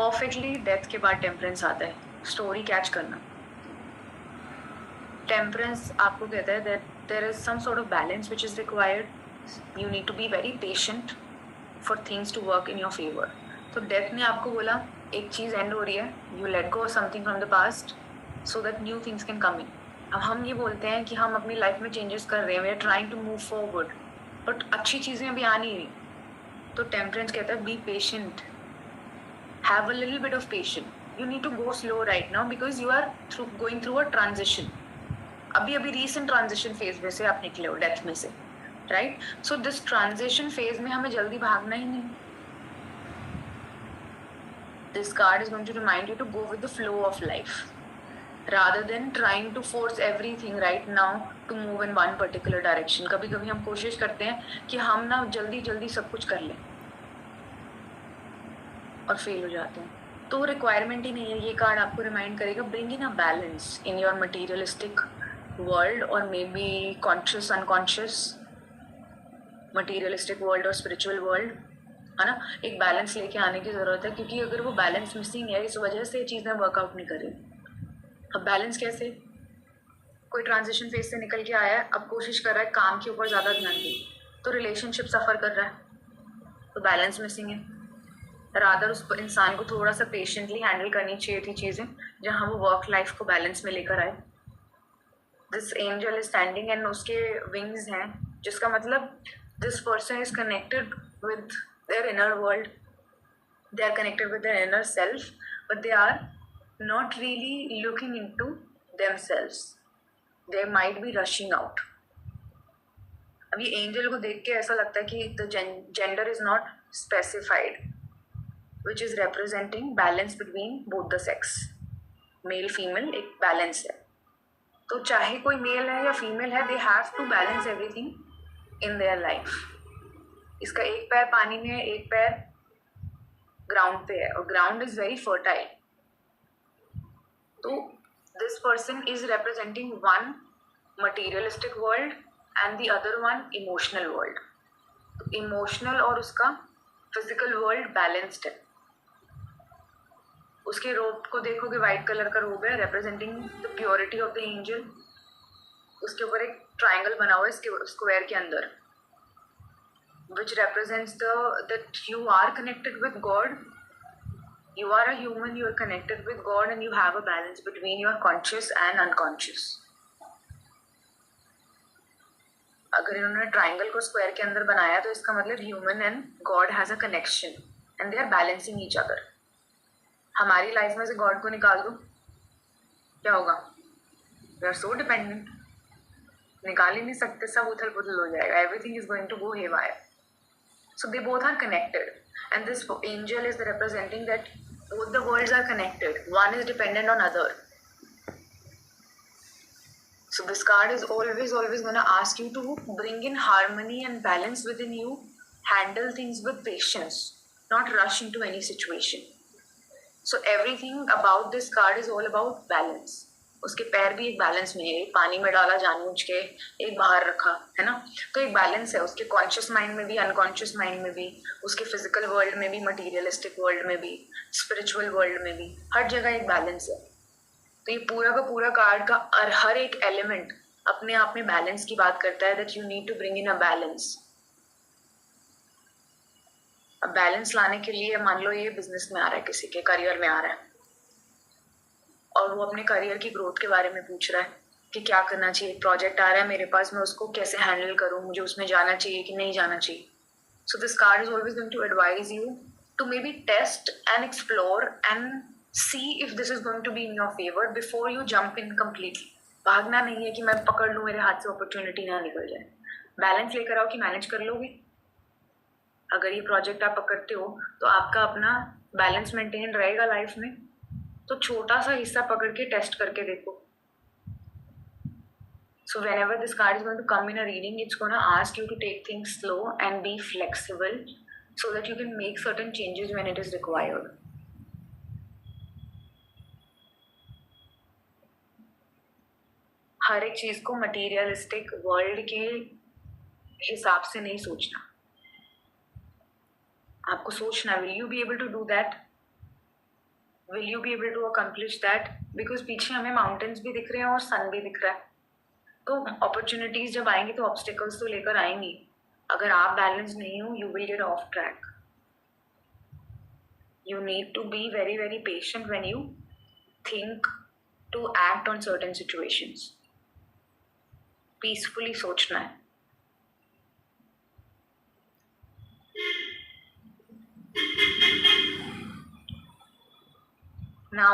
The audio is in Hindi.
परफेक्टली डेथ के बाद टेम्परेंस आता है, स्टोरी कैच करना। टेम्परेंस आपको कहता है that there is some sort of balance which is required. You need to be very patient for things to work in your favour. तो डेथ ने आपको बोला एक चीज़ एंड हो रही है, you let go something from the past so that new things can come in. अब हम ये बोलते हैं कि हम अपनी लाइफ में चेंजेस कर रहे हैं, we are trying to move forward, but अच्छी चीज़ें अभी आ नहीं रही। तो टेम्परेंस कहता है be patient, have a little bit of patience. You need to go slow right now because you are going through a transition. अभी recent transition phase में से आप निकले हो डेथ में से, right? So this transition phase में हमें जल्दी भागना ही नहीं। This card is going to remind you to go with the flow of life rather than trying to force everything right now to move in one particular direction. कभी कभी हम कोशिश करते हैं कि हम ना जल्दी जल्दी सब कुछ कर लें और फेल हो जाते हैं, तो रिक्वायरमेंट ही नहीं है। ये कार्ड आपको रिमाइंड करेगा bring in a balance in your materialistic world और maybe conscious unconscious materialistic world और स्पिरिचुअल वर्ल्ड, है ना। एक बैलेंस लेके आने की ज़रूरत है, क्योंकि अगर वो बैलेंस मिसिंग है इस वजह से चीज़ें वर्कआउट नहीं कर रही। अब बैलेंस कैसे? कोई ट्रांजिशन फेज से निकल के आया है, अब कोशिश कर रहा है काम के ऊपर ज़्यादा ध्यान दे, तो रिलेशनशिप सफ़र कर रहा है, तो बैलेंस मिसिंग है। रादर उस इंसान को थोड़ा सा पेशेंटली हैंडल करनी चाहिए थी चीज़ें, जहाँ वो वर्क लाइफ को बैलेंस में लेकर आए। This angel is standing and उसके विंग्स हैं, जिसका मतलब this person is connected with their inner world, they are connected with their inner self, but they are not really looking into themselves, they might be rushing out. अब ये एंजल को देख के ऐसा लगता है कि the gender is not specified, which is representing balance between both the sex, male female एक balance है। तो चाहे कोई मेल है या फीमेल है, they have to balance everything in their life। इसका एक पैर पानी में है, एक पैर ग्राउंड पे है, और ग्राउंड इज वेरी फर्टाइल। तो this person is representing one materialistic world and the other one emotional world। Emotional और उसका फिजिकल वर्ल्ड बैलेंस्ड है। उसके रोब को देखोगे, वाइट कलर का रोब है representing the purity of the angel. उसके ऊपर एक ट्रायंगल बना हुआ है स्क्वायर के अंदर, विच represents that you are connected with God, you are a human, you are connected with God and you have a balance between your conscious and unconscious। अगर इन्होंने ट्रायंगल को स्क्वायर के अंदर बनाया तो इसका मतलब human and God has a connection and they are balancing each other. हमारी लाइफ में से गॉड को निकाल दो, क्या होगा? वी आर सो डिपेंडेंट, निकाल ही नहीं सकते, सब उथल पुथल हो जाएगा, everything is going to go haywire. So they both are connected and this angel is representing that both the worlds are connected, one is dependent on other. So this card is always going to ask you to bring in harmony and balance within you, handle things with patience, not rush into any situation। So everything about this card is all about balance। उसके पैर भी एक बैलेंस में है, एक पानी में डाला जानबूझ के, एक बाहर रखा, है ना। तो एक बैलेंस है उसके कॉन्शियस माइंड में भी, अनकॉन्शियस माइंड में भी, उसके फिजिकल वर्ल्ड में भी, मटीरियलिस्टिक वर्ल्ड में भी, स्पिरिचुअल वर्ल्ड में भी, हर जगह एक बैलेंस है। तो ये पूरा का पूरा कार्ड का हर एक एलिमेंट अपने आप में बैलेंस की बात करता है, that you need to bring in a balance. अब बैलेंस लाने के लिए मान लो ये बिजनेस में आ रहा है, किसी के करियर में आ रहा है, और वो अपने करियर की ग्रोथ के बारे में पूछ रहा है कि क्या करना चाहिए, प्रोजेक्ट आ रहा है मेरे पास, मैं उसको कैसे हैंडल करूँ, मुझे उसमें जाना चाहिए कि नहीं जाना चाहिए। So this card is always going to advise you to maybe test and explore and see if this is going to be in your favor before you jump in completely। भागना नहीं है कि मैं पकड़ लूँ, मेरे हाथ से अपॉर्चुनिटी ना निकल जाए। बैलेंस लेकर आओ कि मैनेज कर लोगे। अगर ये प्रोजेक्ट आप पकड़ते हो तो आपका अपना बैलेंस मेंटेन रहेगा लाइफ में, तो छोटा सा हिस्सा पकड़ के टेस्ट करके देखो। So whenever this card is going to come in a reading, it's going to ask you to take things slow and be flexible so that you can make certain changes when it is required। हर एक चीज को मटीरियलिस्टिक वर्ल्ड के हिसाब से नहीं सोचना, आपको सोचना, will you be able to do that? Will you be able to accomplish that? Because पीछे हमें माउंटेन्स भी दिख रहे हैं और सन भी दिख रहा है, तो अपॉर्चुनिटीज जब आएंगी तो ऑब्स्टिकल्स तो लेकर आएंगी. अगर आप बैलेंस नहीं हो, you will get of track. You need to be very, very patient when you think to act on certain situations. Peacefully सोचना है. Now